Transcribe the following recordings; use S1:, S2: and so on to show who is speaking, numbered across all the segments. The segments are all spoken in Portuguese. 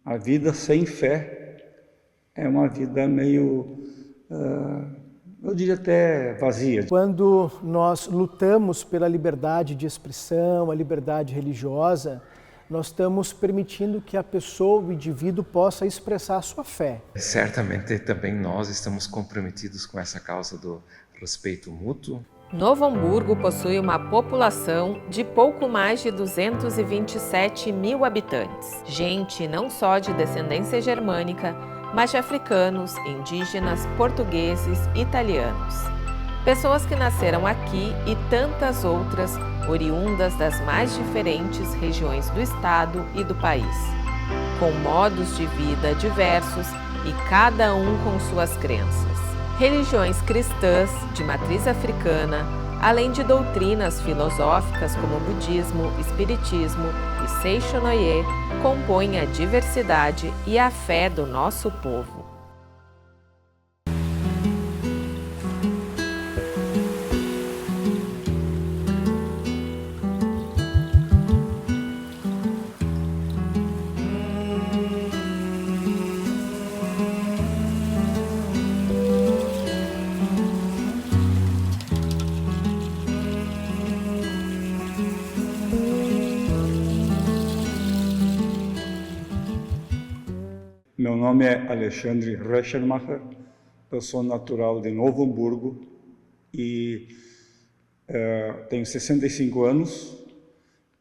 S1: A vida sem fé é uma vida meio, eu diria até vazia.
S2: Quando nós lutamos pela liberdade de expressão, a liberdade religiosa, nós estamos permitindo que a pessoa, o indivíduo, possa expressar a sua fé.
S3: Certamente também nós estamos comprometidos com essa causa do respeito mútuo.
S4: Novo Hamburgo possui uma população de pouco mais de 227 mil habitantes. Gente não só de descendência germânica, mas de africanos, indígenas, portugueses, italianos. Pessoas que nasceram aqui e tantas outras, oriundas das mais diferentes regiões do estado e do país, com modos de vida diversos e cada um com suas crenças. Religiões cristãs de matriz africana, além de doutrinas filosóficas como o budismo, espiritismo e Seishonoye, compõem a diversidade e a fé do nosso povo.
S1: Meu nome é Alexandre Rechermacher, eu sou natural de Novo Hamburgo e tenho 65 anos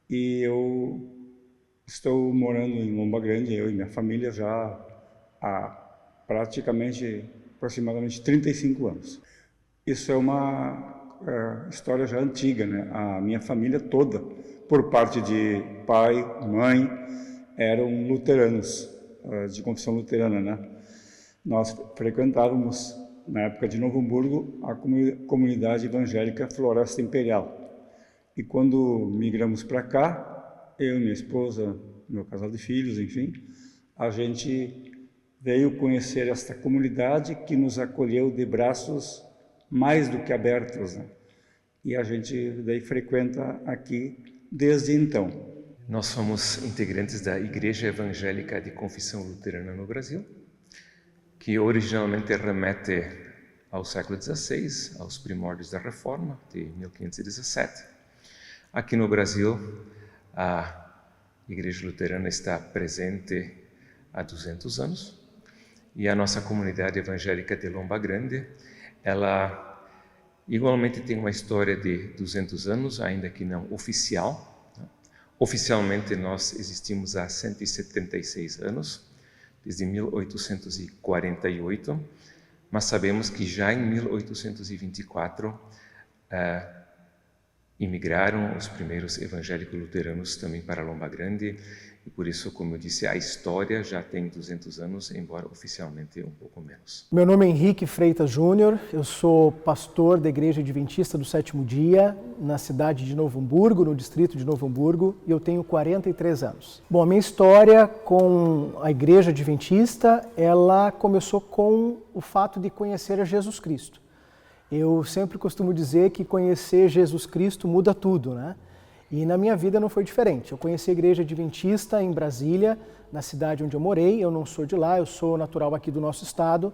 S1: e eu estou morando em Lomba Grande, eu e minha família, já há aproximadamente 35 anos. Isso é uma história já antiga, né? A minha família toda, por parte de pai, mãe, eram luteranos, de confissão luterana, né? Nós frequentávamos, na época de Novo Hamburgo, a comunidade evangélica Floresta Imperial. E quando migramos para cá, eu e minha esposa, meu casal de filhos, enfim, a gente veio conhecer esta comunidade que nos acolheu de braços mais do que abertos, né? E a gente daí frequenta aqui desde então.
S3: Nós somos integrantes da Igreja Evangélica de Confissão Luterana no Brasil, que originalmente remete ao século XVI, aos primórdios da Reforma, de 1517. Aqui no Brasil, a Igreja Luterana está presente há 200 anos, e a nossa comunidade evangélica de Lomba Grande, ela igualmente tem uma história de 200 anos, ainda que não oficial. Oficialmente, nós existimos há 176 anos, desde 1848, mas sabemos que já em 1824 imigraram os primeiros evangélicos luteranos também para Lomba Grande, e por isso, como eu disse, a história já tem 200 anos, embora oficialmente um pouco menos.
S2: Meu nome é Henrique Freitas Júnior, eu sou pastor da Igreja Adventista do Sétimo Dia, na cidade de Novo Hamburgo, no distrito de Novo Hamburgo, e eu tenho 43 anos. Bom, a minha história com a Igreja Adventista, ela começou com o fato de conhecer a Jesus Cristo. Eu sempre costumo dizer que conhecer Jesus Cristo muda tudo, né? E na minha vida não foi diferente. Eu conheci a Igreja Adventista em Brasília, na cidade onde eu morei. Eu não sou de lá, eu sou natural aqui do nosso estado,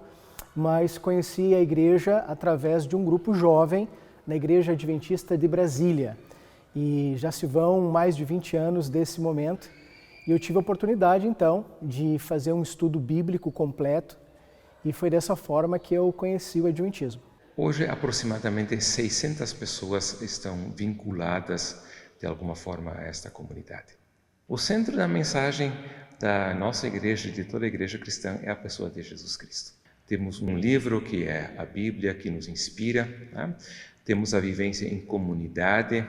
S2: mas conheci a igreja através de um grupo jovem na Igreja Adventista de Brasília. E já se vão mais de 20 anos desse momento. E eu tive a oportunidade, então, de fazer um estudo bíblico completo, e foi dessa forma que eu conheci o Adventismo.
S3: Hoje, aproximadamente 600 pessoas estão vinculadas de alguma forma a esta comunidade. O centro da mensagem da nossa igreja, de toda a igreja cristã, é a pessoa de Jesus Cristo. Temos um livro que é a Bíblia, que nos inspira, né? Temos a vivência em comunidade,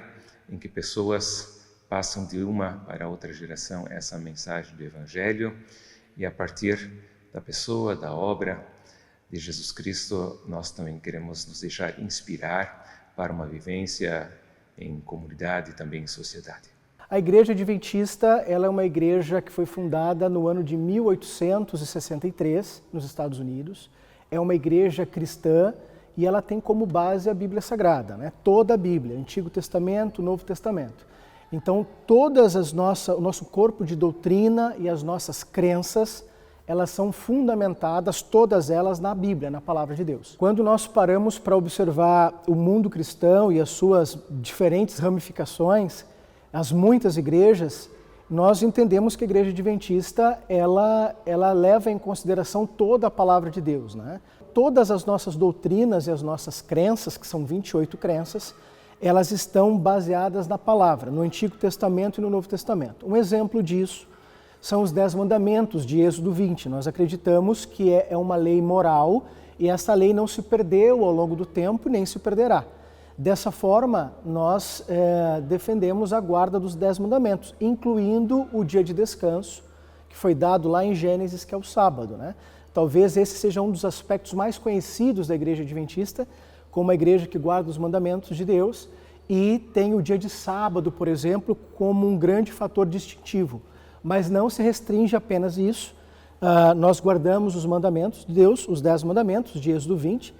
S3: em que pessoas passam de uma para outra geração essa mensagem do Evangelho, e a partir da pessoa, da obra de Jesus Cristo, nós também queremos nos deixar inspirar para uma vivência em comunidade e também em sociedade.
S2: A Igreja Adventista, ela é uma igreja que foi fundada no ano de 1863, nos Estados Unidos. É uma igreja cristã e ela tem como base a Bíblia Sagrada, né? Toda a Bíblia, Antigo Testamento, Novo Testamento. Então, o nosso corpo de doutrina e as nossas crenças, elas são fundamentadas, todas elas, na Bíblia, na Palavra de Deus. Quando nós paramos para observar o mundo cristão e as suas diferentes ramificações, as muitas igrejas, nós entendemos que a Igreja Adventista, ela leva em consideração toda a Palavra de Deus, né? Todas as nossas doutrinas e as nossas crenças, que são 28 crenças, elas estão baseadas na Palavra, no Antigo Testamento e no Novo Testamento. Um exemplo disso são os 10 mandamentos de Êxodo 20. Nós acreditamos que é uma lei moral e essa lei não se perdeu ao longo do tempo nem se perderá. Dessa forma, nós defendemos a guarda dos 10 mandamentos, incluindo o dia de descanso, que foi dado lá em Gênesis, que é o sábado, né? Talvez esse seja um dos aspectos mais conhecidos da Igreja Adventista, como a igreja que guarda os mandamentos de Deus e tem o dia de sábado, por exemplo, como um grande fator distintivo. Mas não se restringe apenas isso. Nós guardamos os mandamentos de Deus, os 10 mandamentos de Êxodo 20,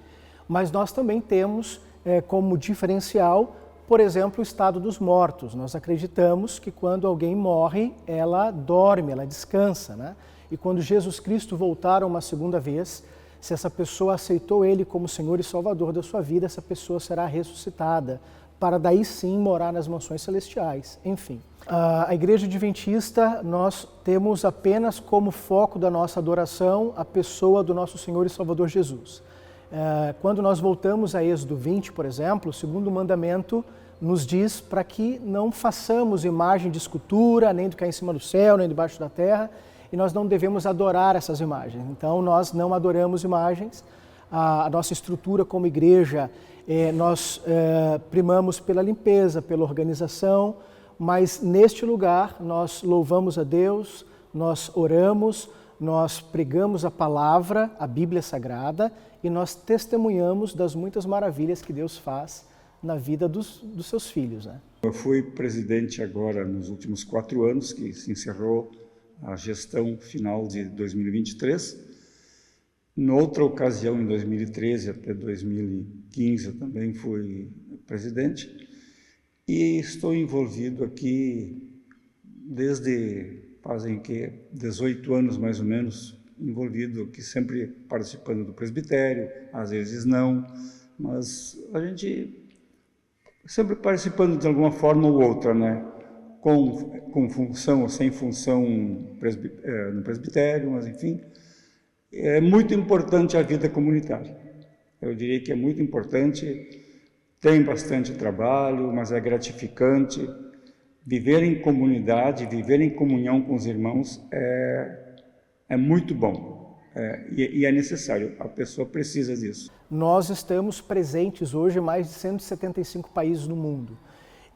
S2: mas nós também temos como diferencial, por exemplo, o estado dos mortos. Nós acreditamos que quando alguém morre, ela dorme, ela descansa, né? E quando Jesus Cristo voltar uma segunda vez, se essa pessoa aceitou Ele como Senhor e Salvador da sua vida, essa pessoa será ressuscitada, para daí sim morar nas mansões celestiais. Enfim, a Igreja Adventista, nós temos apenas como foco da nossa adoração a pessoa do nosso Senhor e Salvador Jesus. Quando nós voltamos a Êxodo 20, por exemplo, o segundo mandamento nos diz para que não façamos imagem de escultura, nem do que é em cima do céu, nem debaixo da terra, e nós não devemos adorar essas imagens. Então, nós não adoramos imagens. A nossa estrutura como igreja, nós primamos pela limpeza, pela organização, mas neste lugar nós louvamos a Deus, nós oramos, nós pregamos a palavra, a Bíblia Sagrada, e nós testemunhamos das muitas maravilhas que Deus faz na vida dos seus filhos, né?
S1: Eu fui presidente agora nos últimos 4 anos, que se encerrou a gestão final de 2023. Noutra ocasião, em 2013 até 2015, eu também fui presidente. E estou envolvido aqui desde, fazem 18 anos mais ou menos, envolvido aqui, sempre participando do presbitério, às vezes não, mas a gente sempre participando de alguma forma ou outra, né? Com função ou sem função no presbitério, mas enfim, é muito importante a vida comunitária. Eu diria que é muito importante, tem bastante trabalho, mas é gratificante. Viver em comunidade, viver em comunhão com os irmãos é muito bom e é necessário, a pessoa precisa disso.
S2: Nós estamos presentes hoje em mais de 175 países no mundo.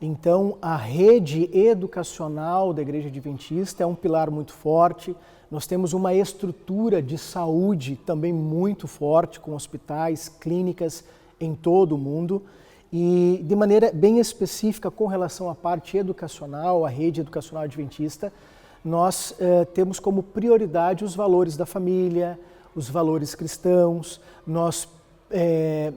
S2: Então, a rede educacional da Igreja Adventista é um pilar muito forte. Nós temos uma estrutura de saúde também muito forte, com hospitais, clínicas em todo o mundo. E, de maneira bem específica, com relação à parte educacional, a rede educacional adventista, nós temos como prioridade os valores da família, os valores cristãos. Nós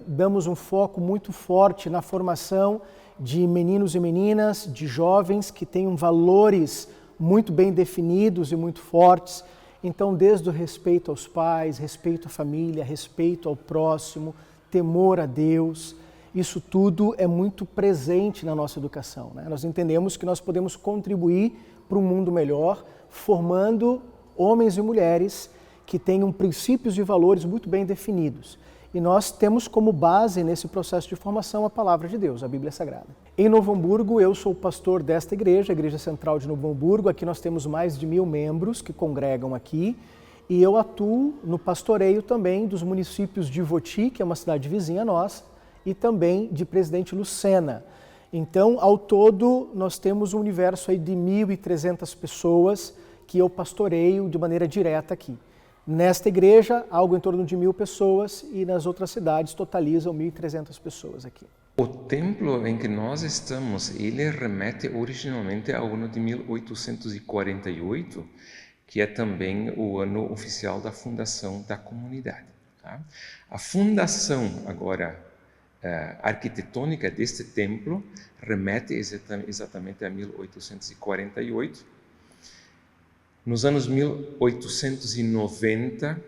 S2: damos um foco muito forte na formação de meninos e meninas, de jovens que tenham valores muito bem definidos e muito fortes. Então, desde o respeito aos pais, respeito à família, respeito ao próximo, temor a Deus, isso tudo é muito presente na nossa educação, né? Nós entendemos que nós podemos contribuir para um mundo melhor, formando homens e mulheres que tenham princípios e valores muito bem definidos. E nós temos como base nesse processo de formação a Palavra de Deus, a Bíblia Sagrada. Em Novo Hamburgo, eu sou o pastor desta igreja, a Igreja Central de Novo Hamburgo. Aqui nós temos mais de 1000 membros que congregam aqui. E eu atuo no pastoreio também dos municípios de Ivoti, que é uma cidade vizinha nossa, e também de Presidente Lucena. Então, ao todo, nós temos um universo aí de 1.300 pessoas que eu pastoreio de maneira direta aqui. Nesta igreja, algo em torno de 1000 pessoas, e nas outras cidades totalizam 1.300 pessoas aqui.
S3: O templo em que nós estamos, ele remete originalmente ao ano de 1848, que é também o ano oficial da fundação da comunidade. Tá? A fundação, agora, arquitetônica deste templo remete exatamente a 1848. Nos anos 1890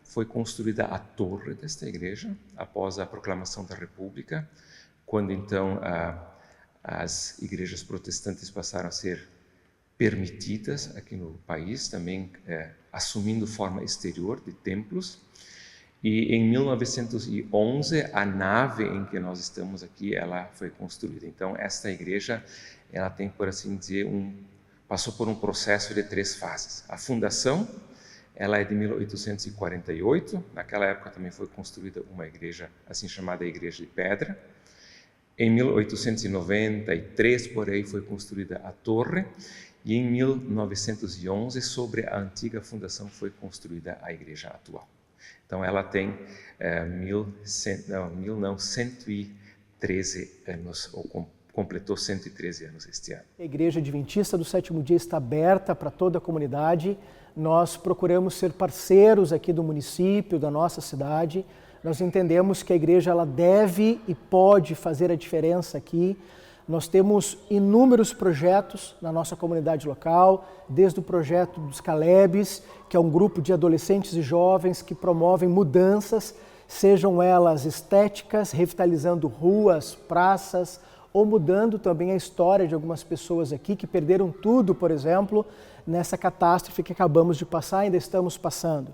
S3: foi construída a torre desta igreja, após a proclamação da República, quando então as igrejas protestantes passaram a ser permitidas aqui no país, também assumindo forma exterior de templos. E em 1911, a nave em que nós estamos aqui, ela foi construída. Então, esta igreja, ela tem, por assim dizer, passou por um processo de 3 fases. A fundação, ela é de 1848. Naquela época também foi construída uma igreja, assim chamada Igreja de Pedra. Em 1893, por aí, foi construída a torre. E em 1911, sobre a antiga fundação, foi construída a igreja atual. Então, ela tem 113 anos, ou completou 113 anos este ano.
S2: A Igreja Adventista do Sétimo Dia está aberta para toda a comunidade. Nós procuramos ser parceiros aqui do município, da nossa cidade. Nós entendemos que a igreja ela deve e pode fazer a diferença aqui. Nós temos inúmeros projetos na nossa comunidade local, desde o projeto dos Calebes, que é um grupo de adolescentes e jovens que promovem mudanças, sejam elas estéticas, revitalizando ruas, praças, ou mudando também a história de algumas pessoas aqui que perderam tudo, por exemplo, nessa catástrofe que acabamos de passar, ainda estamos passando.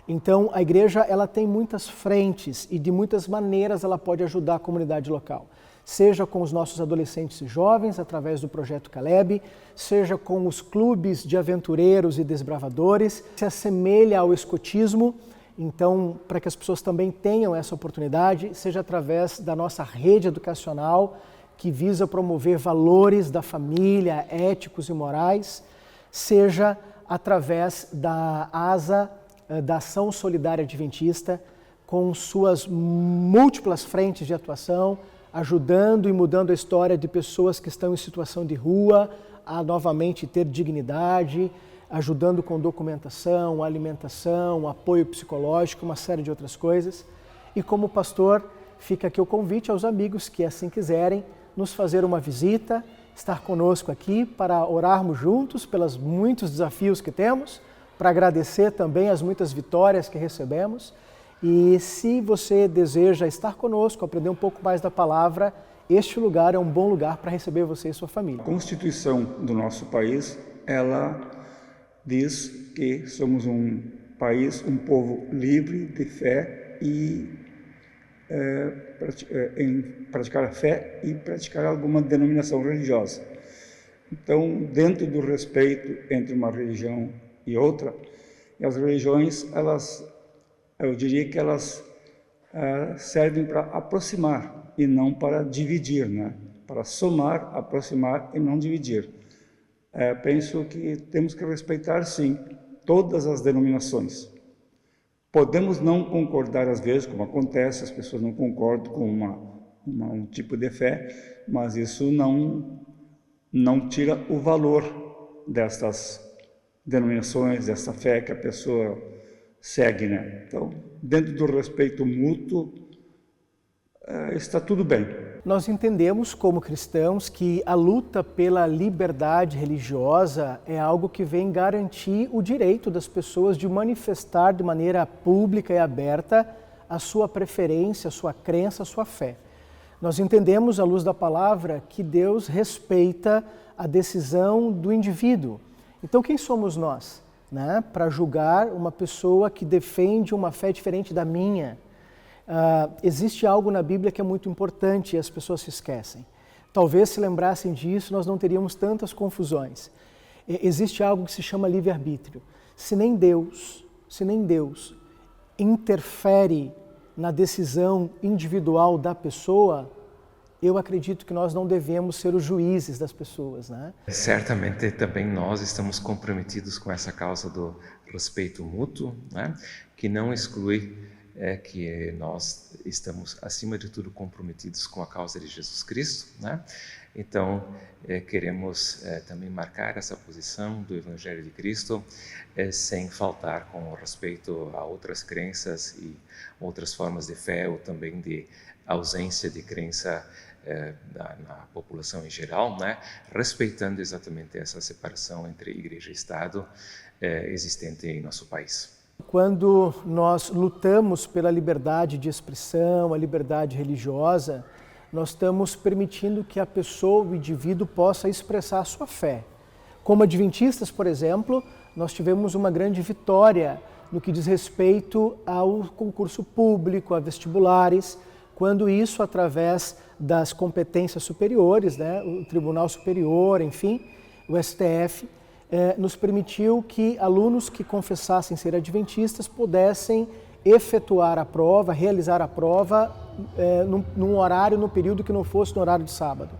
S2: Então, a igreja ela tem muitas frentes e de muitas maneiras ela pode ajudar a comunidade local. Seja com os nossos adolescentes e jovens, através do Projeto Caleb, seja com os clubes de aventureiros e desbravadores, se assemelha ao escotismo, então, para que as pessoas também tenham essa oportunidade, seja através da nossa rede educacional, que visa promover valores da família, éticos e morais, seja através da ASA, da Ação Solidária Adventista, com suas múltiplas frentes de atuação, ajudando e mudando a história de pessoas que estão em situação de rua a novamente ter dignidade, ajudando com documentação, alimentação, apoio psicológico, uma série de outras coisas. E como pastor, fica aqui o convite aos amigos que assim quiserem nos fazer uma visita, estar conosco aqui para orarmos juntos pelos muitos desafios que temos, para agradecer também as muitas vitórias que recebemos. E se você deseja estar conosco, aprender um pouco mais da palavra, este lugar é um bom lugar para receber você e sua família.
S1: A Constituição do nosso país, ela diz que somos um país, um povo livre de fé e em praticar a fé e praticar alguma denominação religiosa. Então, dentro do respeito entre uma religião e outra, as religiões, eu diria que elas servem para aproximar e não para dividir, né? Para somar, aproximar e não dividir. Penso que temos que respeitar, sim, todas as denominações. Podemos não concordar às vezes, como acontece, as pessoas não concordam com um tipo de fé, mas isso não tira o valor destas denominações, dessa fé que a pessoa segue, né? Então, dentro do respeito mútuo, está tudo bem.
S2: Nós entendemos como cristãos que a luta pela liberdade religiosa é algo que vem garantir o direito das pessoas de manifestar de maneira pública e aberta a sua preferência, a sua crença, a sua fé. Nós entendemos, à luz da palavra, que Deus respeita a decisão do indivíduo. Então, quem somos nós, né, para julgar uma pessoa que defende uma fé diferente da minha? Existe algo na Bíblia que é muito importante e as pessoas se esquecem. Talvez se lembrassem disso, nós não teríamos tantas confusões. Existe algo que se chama livre-arbítrio. Se nem Deus interfere na decisão individual da pessoa, eu acredito que nós não devemos ser os juízes das pessoas, né?
S3: Certamente também nós estamos comprometidos com essa causa do respeito mútuo, né? Que não exclui que nós estamos, acima de tudo, comprometidos com a causa de Jesus Cristo, né? Então, queremos também marcar essa posição do Evangelho de Cristo, sem faltar com respeito a outras crenças e outras formas de fé ou também de ausência de crença na população em geral, né? Respeitando exatamente essa separação entre igreja e Estado existente em nosso país.
S2: Quando nós lutamos pela liberdade de expressão, a liberdade religiosa, nós estamos permitindo que a pessoa, o indivíduo, possa expressar a sua fé. Como adventistas, por exemplo, nós tivemos uma grande vitória no que diz respeito ao concurso público, a vestibulares, quando isso, através das competências superiores, né, o Tribunal Superior, enfim, o STF, nos permitiu que alunos que confessassem ser adventistas pudessem efetuar a prova, realizar a prova num horário, no período que não fosse no horário de sábado.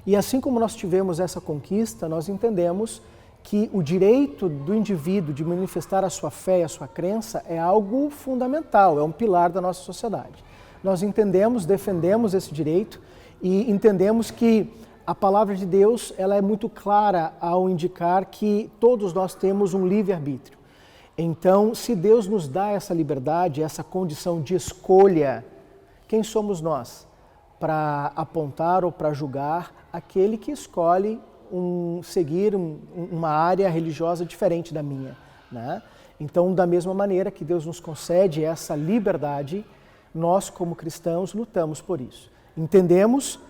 S2: E assim como nós tivemos essa conquista, nós entendemos que o direito do indivíduo de manifestar a sua fé e a sua crença é algo fundamental, é um pilar da nossa sociedade. Nós entendemos, defendemos esse direito e entendemos que a palavra de Deus ela é muito clara ao indicar que todos nós temos um livre-arbítrio. Então, se Deus nos dá essa liberdade, essa condição de escolha, quem somos nós para apontar ou para julgar aquele que escolhe seguir uma área religiosa diferente da minha, né? Então, da mesma maneira que Deus nos concede essa liberdade, nós, como cristãos, lutamos por isso. Entendemos,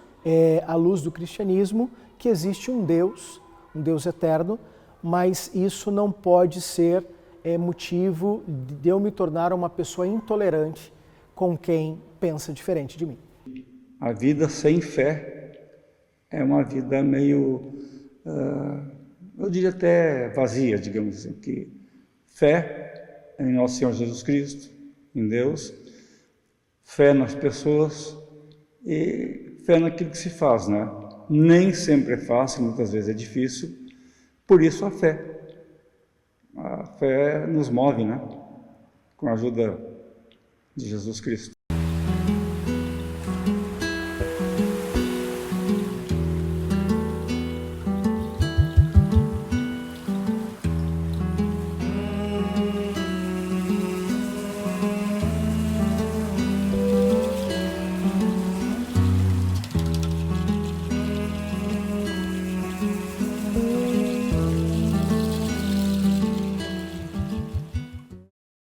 S2: à luz do cristianismo, que existe um Deus eterno, mas isso não pode ser motivo de eu me tornar uma pessoa intolerante com quem pensa diferente de mim.
S1: A vida sem fé é uma vida meio, eu diria até vazia, digamos assim, que fé em nosso Senhor Jesus Cristo, em Deus, fé nas pessoas e fé naquilo que se faz, né? Nem sempre é fácil, muitas vezes é difícil, por isso a fé. A fé nos move, né? Com a ajuda de Jesus Cristo.